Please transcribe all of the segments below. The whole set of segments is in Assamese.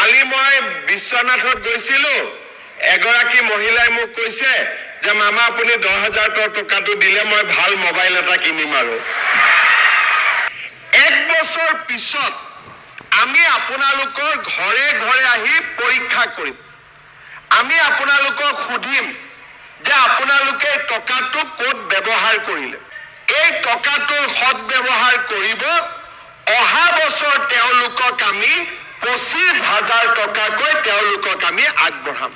কালি মই বিশ্বনাথত গৈছিলো এগৰাকী মহিলাই মোক কৈছে যে মামা আপুনি 10,000 টকাটো দিলে মই ভাল মোবাইল এটা কিনিম আৰু 1 বছৰ পিছত আমি আপোনালোকৰ ঘৰে ঘৰে আহি পৰীক্ষা কৰিম আমি আপোনালোকক সুধিম যে আপোনালোকে টকাটো ক'ত ব্যৱহাৰ কৰিলে এই টকাটোৰ সৎ ব্যৱহাৰ কৰিব অহা বছৰ তেওঁলোকক আমি 25,000 টকাকৈ তেওঁলোকক আমি আগবঢ়াম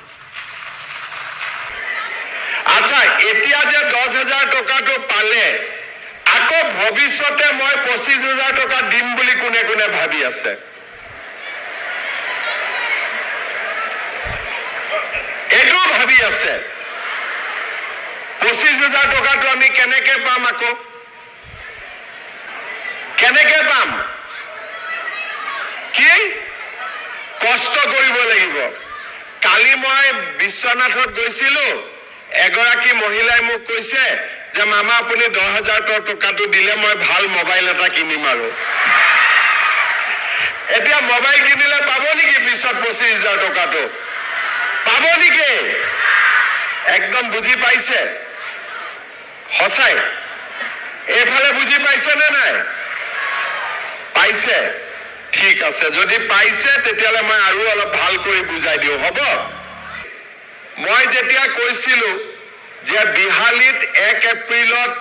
আচ্ছা এতিয়া যে 10,000 টকাটো পালে আকৌ ভৱিষ্যতে মই 25,000 টকা দিম বুলি কোনে কোনে ভাবি আছে এটো ভাবি আছে 25,000 টকাটো আমি কেনেকে পাম আকৌ কেনেকে পাম কি কষ্ট কৰিব লাগিব কালি মই বিশ্বনাথত গৈছিলো এগৰাকী মহিলাই মোক কৈছে যে মামা আপুনি 10,000 টকাটো দিলে মই ভাল মোবাইল এটা কিনিম আৰু এতিয়া মোবাইল কিনিলে পাব নেকি পিছত 25,000 টকাটো পাব নেকি একদম বুজি পাইছে হসাই এফালে বুজি পাইছে নে নাই পাইছে ঠিক আছে যদি পাইছে তেতিয়ালে মই আৰু অলপ ভাল কৰি বুজাই দিও হ'ব মই যেতিয়া কৈছিলো যে বিহালীত 1 এপ্ৰিলত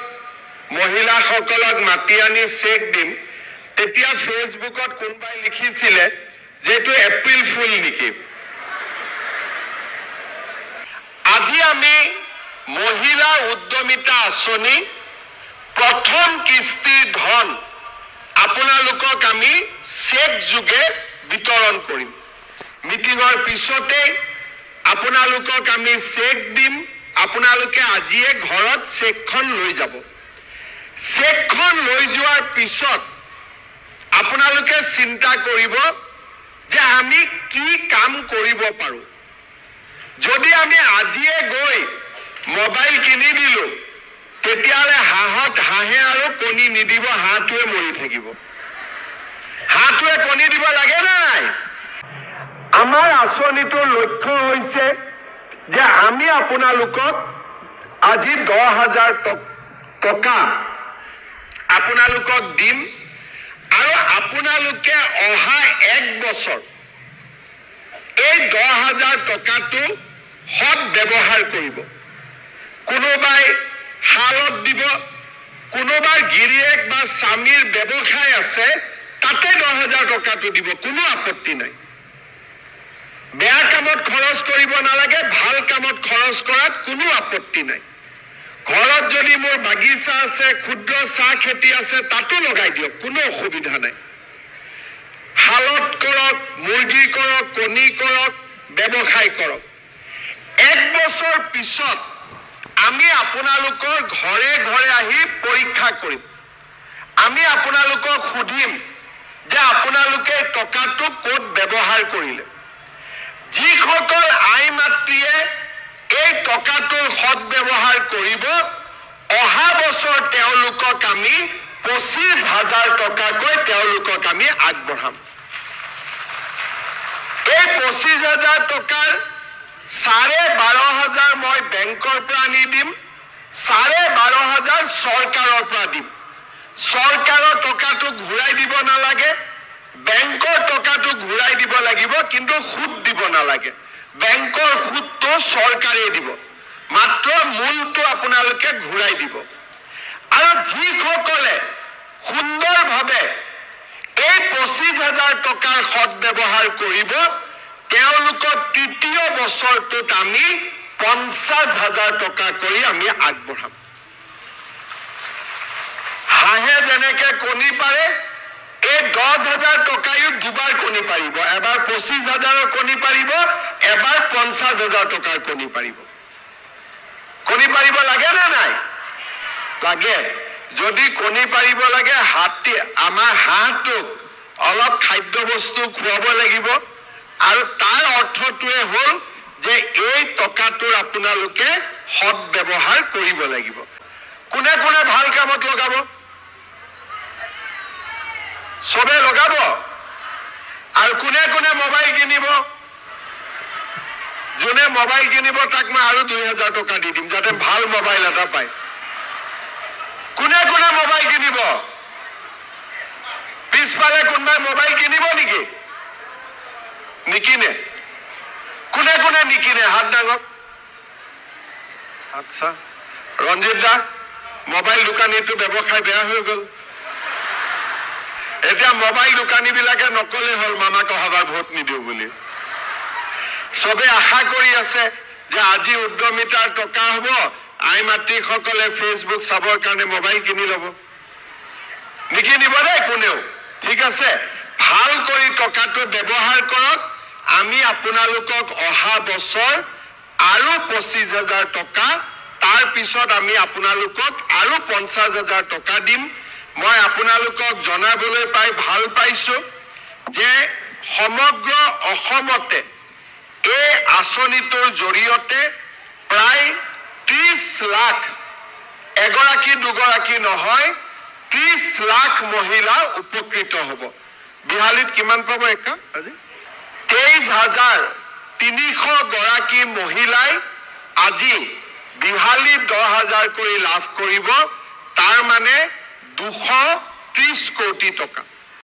মহিলাসকলক মাতি আনি চেক দিম তেতিয়া ফেসবুকত কোনবাই লিখিছিলে যে এটো এপ্ৰিল ফুল নেকি আজি আমি মহিলা উদ্যমিতা আঁচনি প্ৰথম কিস্তি ধন আপোনালোকক আমি চেক যোগে বিতৰণ কৰিম মিটিঙৰ পিছতে আপোনালোকক আমি চেক দিম আপোনালোকে আজিয়ে ঘৰত চেকখন লৈ যাব চেকখন লৈ যোৱাৰ পিছত আপোনালোকে চিন্তা কৰিব যে আমি কি কাম কৰিব পাৰো যদি আমি আজিয়ে গৈ মোবাইল কিনি দিলো তেতিয়ালে হাঁহে আৰু কণী নিদিব হাঁহটোৱে মৰি থাকিব হাঁহটোৱে কণী দিব লাগে নাই আমাৰ আঁচনিটোৰ লক্ষ্য হৈছে যে আমি আপোনালোকক আজি 10,000 টকা আপোনালোকক দিম আৰু আপোনালোকে অহা 1 বছৰ এই 10,000 টকাটো সৎ ব্যৱহাৰ কৰিব কোনোবাই হালত দিব কোনোবাৰ গিৰিয়েক বা স্বামীৰ ব্যৱসায় আছে তাতে 10,000 টকাটো দিব কোনো আপত্তি নাই বেয়া কামত খৰচ কৰিব নালাগে ভাল কামত খৰচ কৰাত কোনো আপত্তি নাই ঘৰত যদি মোৰ বাগিচা আছে ক্ষুদ্ৰ চাহ খেতি আছে তাতো লগাই দিয়ক কোনো অসুবিধা নাই হালত কৰক মুৰ্গী কৰক কণী কৰক ব্যৱসায় কৰক 1 বছৰ পিছত আমি আপোনালোকৰ ঘৰে ঘৰে আহি পৰীক্ষা কৰিম আমি আপোনালোকক সুধিম যে আপোনালোকে টকাটো ক'ত ব্যৱহাৰ কৰিলে যিসকল আই মাতৃয়ে এই টকাটোৰ সৎ ব্যৱহাৰ কৰিব অহা বছৰ তেওঁলোকক আমি 25,000 টকাকৈ তেওঁলোকক আমি আগবঢ়াম এই 25,000 টকাৰ 12,500 মই বেংকৰ পৰা আনি দিম 12,500 চৰকাৰৰ পৰা দিম চৰকাৰৰ টকাটো ঘূৰাই দিব নালাগে বেংকৰ টকাটো ঘূৰাই দিব লাগিব কিন্তু সুদ দিব নালাগে বেংকৰ সুদটো চৰকাৰে দিব মাত্ৰ মূলটো আপোনালোকে ঘূৰাই দিব আৰু যিসকলে সুন্দৰভাৱে এই 25,000 টকাৰ সৎ ব্যৱহাৰ কৰিব তেওঁলোকক তৃতীয় বছৰটোত আমি 50,000 টকা কৰি আমি আগবঢ়াম হাঁহে যেনেকে কণী পাৰে এই 10,000 টকায়ো দুবাৰ কণী পাৰিব এবাৰ 25,000 কণী পাৰিব এবাৰ 50,000 টকাৰ কণী পাৰিব কণী পাৰিব লাগে নে নাই লাগে যদি কণী পাৰিব লাগে আমাৰ হাঁহটোক অলপ খাদ্য বস্তু খুৱাব লাগিব আৰু তাৰ অৰ্থটোৱে হ'ল যে এই টকাটোৰ আপোনালোকে সৎ ব্যৱহাৰ কৰিব লাগিব কোনে কোনে ভাল কামত লগাব সবে লগাব আৰু কোনে কোনে মোবাইল কিনিব যোনে মোবাইল কিনিব তাক মই আৰু 2000 টকা দি দিম যাতে ভাল মোবাইল এটা পায় কোনে কোনে মোবাইল কিনিব পিছফালে কোনোবাই মোবাইল কিনিব নেকি নিকিনে কোনে কোনে নিকিনে হাত ডাঙক আচ্ছা ৰঞ্জিত দা মোবাইল দোকানীটো ব্যৱসায় বেয়া হৈ গ'ল এতিয়া মোবাইল দোকানী বিলাকে নকলে হল মামাক অহাবাৰ ভোট নিদিও বুলি সবে আশা কৰি আছে যে আজি উদ্যমিতাৰ টকা হ'ব আই মাতৃসকলে ফেচবুক চাবৰ কাৰণে মোবাইল কিনি ল'ব নিকিনিব দেই কোনেও ঠিক আছে ভাল কৰি টকাটো ব্যৱহাৰ কৰক আমি আপোনালোকক অহা বছৰ আৰু 25,000 টকা তাৰ পিছত আমি আপোনালোকক আৰু 50,000 টকা দিম মই আপোনালোকক জনাবলৈ পাই ভাল পাইছো যে সমগ্ৰ অসমতে এই আঁচনিটোৰ জৰিয়তে প্ৰায় 30 লাখ এগৰাকী দুগৰাকী নহয় 30 লাখ মহিলা উপকৃত হ'ব বিহালীত কিমান পাব একা আজি 23,300 গৰাকী মহিলাই আজি বিহালীত 10,000 কৰি লাভ কৰিব তাৰ মানে 230 কোটি টকা